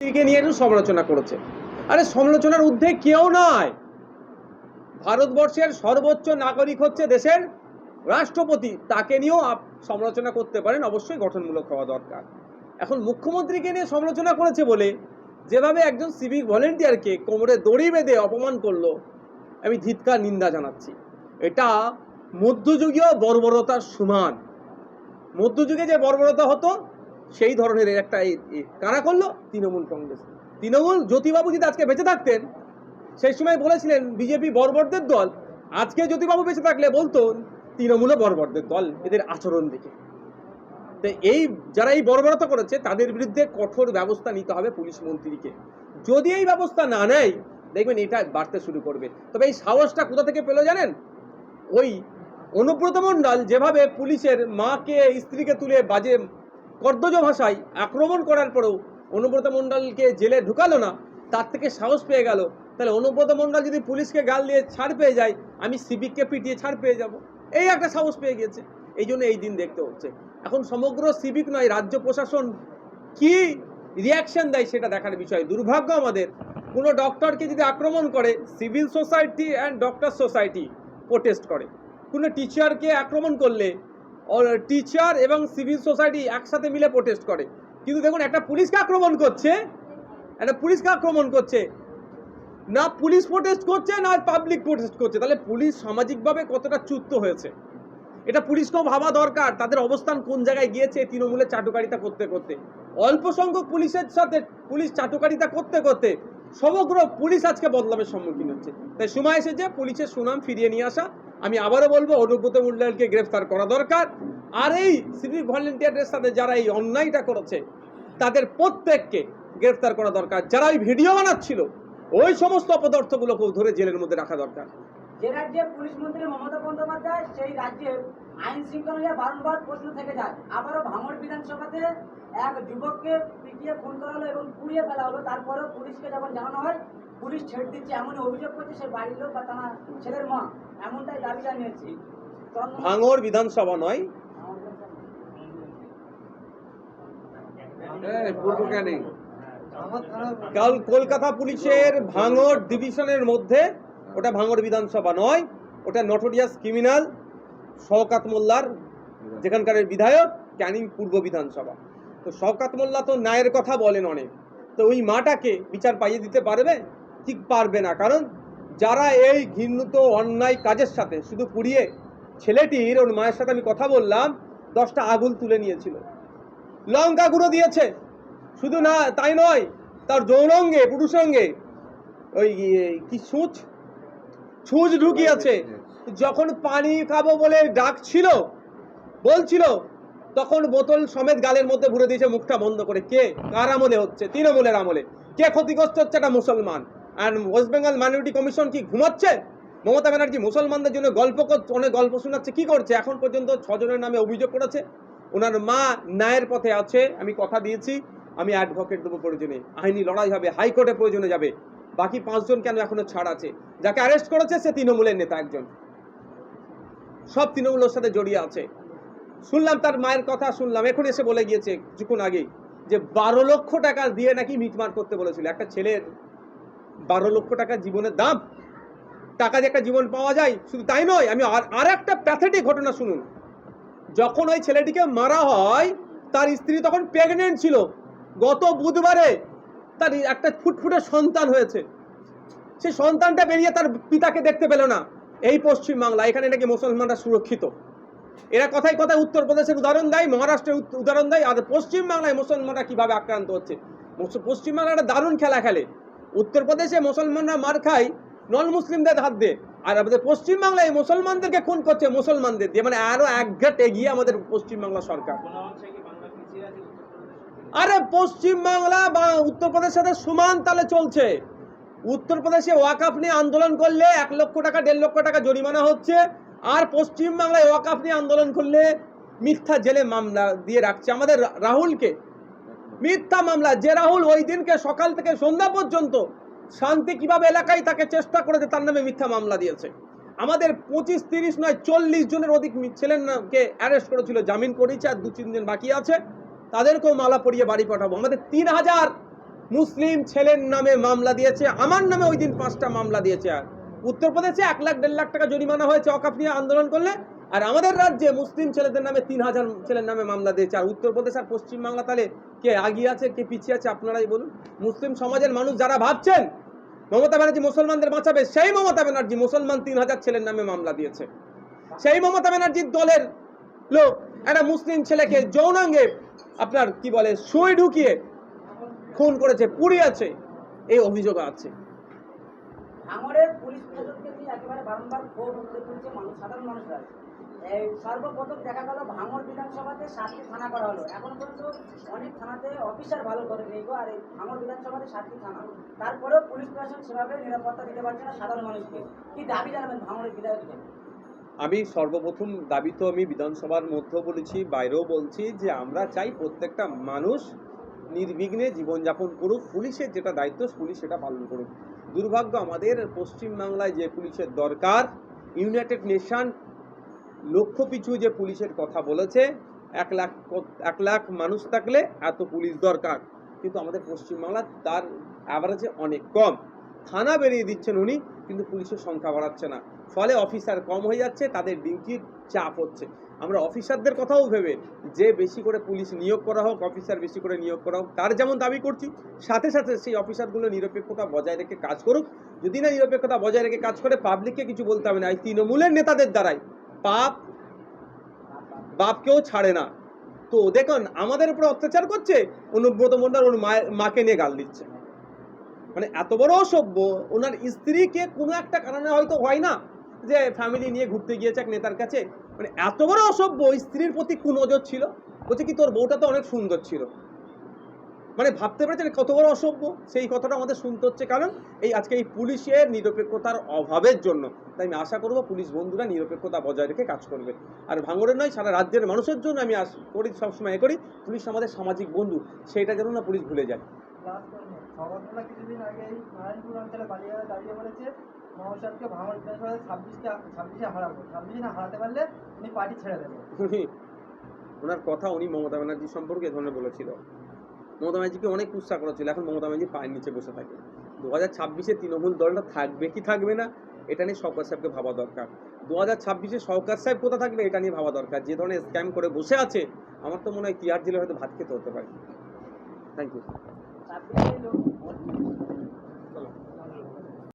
নিয়ে একটু সমালোচনা করেছে। আরে সমালোচনার ঊর্ধ্বে কেউ নয়। ভারতবর্ষের সর্বোচ্চ নাগরিক হচ্ছে দেশের রাষ্ট্রপতি, তাকে নিয়েও সমালোচনা করতে পারেন, অবশ্যই গঠনমূলক হওয়া দরকার। এখন মুখ্যমন্ত্রীকে নিয়ে সমালোচনা করেছে বলে যেভাবে একজন সিভিক ভলেন্টিয়ারকে কোমরে দড়ি বেঁধে অপমান করলো, আমি ধিক্কার নিন্দা জানাচ্ছি। এটা মধ্যযুগীয় বর্বরতার সমান। মধ্যযুগে যে বর্বরতা হতো সেই ধরনের একটা কারা করলো তৃণমূল কংগ্রেস। তৃণমূল জ্যোতিবাবু যদি আজকে বেঁচে থাকতেন, সেই সময় বলেছিলেন বিজেপি বর্বরদের দল, আজকে জ্যোতিবাবু বেঁচে থাকলে বলতো তৃণমূল বর্বরদের দল, এদের আচরণ দেখে। তো এই যারা এই বর্বরতা করেছে তাদের বিরুদ্ধে কঠোর ব্যবস্থা নিতে হবে পুলিশ মন্ত্রীকে। যদি এই ব্যবস্থা না নেয়, দেখবেন এটা বাড়তে শুরু করবে। তবে এই সাহসটা কোথা থেকে পেল জানেন? ওই অনুব্রত মণ্ডল যেভাবে পুলিশের মাকে স্ত্রীকে তুলে বাজে কর্দজ ভাষায় আক্রমণ করার পরেও অনুব্রত মণ্ডলকে জেলে ঢুকালো না, তার থেকে সাহস পেয়ে গেল। তাহলে অনুব্রত মণ্ডল যদি পুলিশকে গাল দিয়ে ছাড় পেয়ে যায়, আমি সিভিককে পিটিয়ে ছাড় পেয়ে যাব, এই একটা সাহস পেয়ে গেছে। এই জন্য এই দিন দেখতে হচ্ছে। এখন সমগ্র সিভিক নয়, রাজ্য প্রশাসন কি রিয়াকশন দেয় সেটা দেখার বিষয়। দুর্ভাগ্য আমাদের, কোনো ডক্টরকে যদি আক্রমণ করে, civil society and doctor society protest করে। কোনো টিচারকে আক্রমণ করলে টিচার এবং সিভিল সোসাইটি একসাথে মিলে প্রোটেস্ট করে। কিন্তু দেখুন, একটা পুলিশকে আক্রমণ করছে, না পুলিশ প্রোটেস্ট করছে না পাবলিক প্রোটেস্ট করছে। তাহলে পুলিশ সামাজিকভাবে কতটা চ্যুত হয়েছে, এটা পুলিশকেও ভাবা দরকার। তাদের অবস্থান কোন জায়গায় গিয়েছে তৃণমূলের চাটুকারিতা করতে করতে। অল্প সংখ্যক পুলিশের সাথে পুলিশ চাটুকারিতা করতে করতে সমগ্র পুলিশ আজকে বদলামের সম্মুখীন হচ্ছে। তাই সময় এসেছে পুলিশের সুনাম ফিরিয়ে নিয়ে আসা। আমি আবারও বলবো, অনুব্রত মণ্ডলকে গ্রেফতার করা দরকার। আর এই সিভিক ভলেন্টিয়ারদের সাথে যারা এই অন্যায়টা করেছে তাদের প্রত্যেককে গ্রেফতার করা দরকার। যারা ওই ভিডিও বানাচ্ছিল ওই সমস্ত অপদার্থগুলোকেও ধরে জেলের মধ্যে রাখা দরকার। যে রাজ্যে পুলিশ মন্ত্রী মমতা বন্দ্যোপাধ্যায়, সেই রাজ্যে আইন শৃঙ্খলা নিয়ে বারংবার প্রশ্ন থেকে যায়। আবারও ভাঙড় বিধানসভাতে এক যুবককে পিটিয়ে খুন করা হলো এবং পুড়িয়ে ফেলা হলো। তারপরেও পুলিশকে যখন জানানো হয়, পুলিশ ছেড়ে দিচ্ছে, এমন অভিযোগ করছে সে বাড়ির লোক বা তার ছেলের মা, এমনটাই দাবি জানিয়েছে। ভাঙড় বিধানসভা নয়, কলকাতা পুলিশের ভাঙড় ডিভিশনের মধ্যে, ওটা ভাঙড় বিধানসভা নয়, ওটা নটোরিয়াস ক্রিমিনাল শওকত মোল্লার, যেখানকার বিধায়ক, ক্যানিং পূর্ব বিধানসভা। তো শওকত মোল্লা তো ন্যায়ের কথা বলেন অনেক, তো ওই মাটাকে বিচার পাইয়ে দিতে পারবে? ঠিক পারবে না। কারণ যারা এই ঘৃণিত অন্যায় কাজের সাথে, শুধু পুড়িয়ে, ছেলেটির ওর মায়ের সাথে আমি কথা বললাম, 10টা আগুন তুলে নিয়েছিল, লঙ্কা গুঁড়ো দিয়েছে। শুধু না তাই নয়, তার যৌনাঙ্গে, পুরুষাঙ্গে ওই কি ছুঁচ ঢুকিয়েছে। যখন পানি খাবো বলে ডাকছিল, বলছিল, তখন বোতল সমেত গালের মধ্যে ভরে দিয়েছে, মুখটা বন্ধ করে। কে, কার আমলে হচ্ছে? তৃণমূলের আমলে। কে ক্ষতিগ্রস্ত হচ্ছে? একটা মুসলমান। আর ওয়েস্ট বেঙ্গল মাইনরিটি কমিশন কি ঘুমাচ্ছে? মমতা ব্যানার্জি মুসলমানদের জন্য অনেক গল্প শোনাচ্ছে। কি করছে? এখন পর্যন্ত 6 জনের নামে অভিযোগ করেছে। ওনার মা ন্যায়ের পথে আছে, আমি কথা দিয়েছি, আমি অ্যাডভোকেট দেবো, প্রয়োজনে আইনি লড়াই হবে, হাইকোর্টে প্রয়োজনে যাবে। বাকি 5 জন কেন এখনো ছাড় আছে? যাকে অ্যারেস্ট করেছে সে তৃণমূলের নেতা একজন, সব তৃণমূলের সাথে জড়িয়ে আছে। শুনলাম তার মায়ের কথা, শুনলাম এখন এসে বলে গিয়েছে কিছুক্ষণ আগেই যে 12 লক্ষ টাকা দিয়ে নাকি মিটমাট করতে বলেছিল। একটা ছেলের 12 লক্ষ টাকা জীবনের দাম, টাকা দিয়ে একটা জীবন পাওয়া যায়। শুধু তাই নয়, আমি আর একটা প্যাথেটিক ঘটনা শুনুন। যখন ওই ছেলেটিকে মারা হয়, তার স্ত্রী তখন প্রেগনেন্ট ছিল। গত বুধবারে তার একটা ফুটফুটে সন্তান হয়েছে। সেই সন্তানটা বেরিয়ে তার পিতাকে দেখতে পেল না। এই পশ্চিমবাংলা, এখানে নাকি মুসলমানরা সুরক্ষিত। এরা কথায় কথায় উত্তরপ্রদেশের উদাহরণ দেয়, মহারাষ্ট্রের উদাহরণ দেয়, আর পশ্চিমবাংলায় মুসলমানরা কিভাবে আক্রান্ত হচ্ছে। পশ্চিমবাংলা একটা দারুণ খেলা খেলে। উত্তরপ্রদেশে মুসলমানরা মার খায় নন মুসলিমদের হাত দিয়ে, আর আমাদের পশ্চিমবাংলায় মুসলমানদেরকে খুন করছে মুসলমানদের দিয়ে। মানে আরো এক ঘাট এগিয়ে আমাদের পশ্চিমবাংলা সরকার। আরে পশ্চিমবাংলা বা উত্তরপ্রদেশের সাথে সমান তালে চলছে। উত্তরপ্রদেশে ওয়াকফ নিয়ে আন্দোলন করলে 1 লক্ষ টাকা 1.5 লক্ষ টাকা জরিমানা হচ্ছে, আর পশ্চিমবাংলায় ওয়াকফ নিয়ে আন্দোলন করলে মিথ্যা জেলে মামলা দিয়ে রাখছে। আমাদের রাহুলকে মিথ্যা মামলা, যে রাহুল ওই দিনকে সকাল থেকে সন্ধ্যা পর্যন্ত শান্তি কিভাবে এলাকায় তাকে চেষ্টা করেছে, তার নামে মিথ্যা মামলা দিয়েছে। আমাদের 25-30 নয় 40 জনের অধিক ছেলেকে অ্যারেস্ট করেছিল, জামিন করেছে, আর 2-3 দিন বাকি আছে, তাদেরকেও মালা পরিয়ে বাড়ি পাঠাবো। আমাদের 3000 মুসলিম ছেলের নামে মামলা দিয়েছে, আমার নামে ওই দিন 5টা মামলা দিয়েছে। আর উত্তরপ্রদেশে 1 লাখ 1.5 লাখ টাকা জরিমানা হয়েছে ওয়াকফ নিয়ে আন্দোলন করলে, আর আমাদের রাজ্যে মুসলিম ছেলেদের নামে 3000 ছেলের নামে মামলা দিয়েছে। আর উত্তরপ্রদেশ আর পশ্চিমবাংলা তাহলে কে আগিয়ে আছে কে পিছিয়ে আছে আপনারাই বলুন। মুসলিম সমাজের মানুষ যারা ভাবছেন মমতা ব্যানার্জি মুসলমানদের বাঁচাবে, সেই মমতা ব্যানার্জি মুসলমান 3000 ছেলের নামে মামলা দিয়েছে। সেই মমতা ব্যানার্জির দলের লোক একটা মুসলিম ছেলেকে যৌনাঙ্গে আপনার কি বলে সুই ঢুকিয়ে খুন করেছে, পুড়িয়েছে, এই অভিযোগ আছে। ভাঙড়ের পুলিশ প্রশাসনকে নিয়ে একেবারে বারংবার ক্ষোভ উঠতে তুলছে মানুষ, সাধারণ মানুষরা। এই সর্বপ্রথম দেখা গেল ভাঙড় বিধানসভাতে 7টি থানা করা হলো। এখন পর্যন্ত অনেক থানাতে অফিসার ভালো করে নেই গো। আর এই ভাঙড় বিধানসভাতে 7টি থানা, তারপরেও পুলিশ প্রশাসন সেভাবে নিরাপত্তা দিতে পারছে না সাধারণ মানুষকে। কি দাবি জানাবেন ভাঙড়ের বিধায়ককে? আমি সর্বপ্রথম দাবি তো আমি বিধানসভার মধ্যেও বলেছি, বাইরেও বলছি যে আমরা চাই প্রত্যেকটা মানুষ নির্বিঘ্নে জীবনযাপন করুক, পুলিশের যেটা দায়িত্ব পুলিশ সেটা পালন করুক। দুর্ভাগ্য আমাদের পশ্চিমবাংলায় যে পুলিশের দরকার, ইউনাইটেড নেশন লক্ষ পিছু যে পুলিশের কথা বলেছে, 1 লাখ মানুষ থাকলে এত পুলিশ দরকার, কিন্তু আমাদের পশ্চিমবাংলা তার অ্যাভারেজে অনেক কম। থানা বেরিয়ে দিচ্ছেন উনি, কিন্তু পুলিশের সংখ্যা বাড়াচ্ছে না, ফলে অফিসার কম হয়ে যাচ্ছে, তাদের ডিউটির চাপ হচ্ছে। আমরা অফিসারদের কথাও ভেবে যে বেশি করে পুলিশ নিয়োগ করা হোক, অফিসার বেশি করে নিয়োগ করা হোক, তার যেমন দাবি করছি, সাথে সাথে সেই অফিসারগুলো নিরপেক্ষতা বজায় রেখে কাজ করুক। যদি না নিরপেক্ষতা বজায় রেখে কাজ করে, পাবলিককে কিছু বলতে হবে না। এই তৃণমূলের নেতাদের দ্বারাই বাপকেও ছাড়ে না। তো দেখুন আমাদের উপরে অত্যাচার করছে, অনুব্রত মণ্ডল ওর মাকে নিয়ে গাল দিচ্ছে, মানে এত বড় অসভ্য। ওনার স্ত্রীকে কোনো একটা কারণে হয়তো হয় না যে ফ্যামিলি নিয়ে ঘুরতে গিয়েছে এক নেতার কাছে, মানে এত বড় অসভ্য। স্ত্রীর প্রতি কোন নজর ছিল, বলছে কি তোর বউটা তো অনেক সুন্দর ছিল, মানে ভাবতে পেরেছেন কত বড় অসভ্য। সেই কথাটা আমাদের শুনতে হচ্ছে, কারণ আজকে এই পুলিশের নিরপেক্ষতার অভাবের জন্য। তাই আমি আশা করব পুলিশ বন্ধুরা নিরপেক্ষতা বজায় রেখে কাজ করবে। আর ভাঙড়ের নয়, সারা রাজ্যের মানুষের জন্য আমি করি, সবসময় করি, পুলিশ আমাদের সামাজিক বন্ধু, সেইটা যেন না পুলিশ ভুলে যায়। খবরগুলো কিছুদিন আগে নারায়ণপুর অঞ্চলে বালিয়ায় দাঁড়িয়ে বলেছে মহাশয়কে ভাঙড় বিধানসভায় 26-এ হারাবো, 26 না হারাতে পারলে উনি পার্টি ছেড়ে দেবেন। ওনার কথা উনি মমতা ব্যানার্জি সম্পর্কে এ ধরনের বলেছিল। মমতা ব্যানার্জিকে অনেক কুৎসা করা ছিল, এখন মমতা ব্যানার্জি পায়ের নিচে বসে থাকে। 2026-এ তৃণমূল দলটা থাকবে কি থাকবে না এটা নিয়ে সরকার সাহেবকে ভাবা দরকার। 2026-এ সরকার সাহেব কোথা থাকবে এটা নিয়ে ভাবা দরকার। যে ধরনের স্ক্যাম করে বসে আছে, আমার তো মনে হয় তিহার জেলে হয়তো ভাত খেতে হতে পারে। Thank you.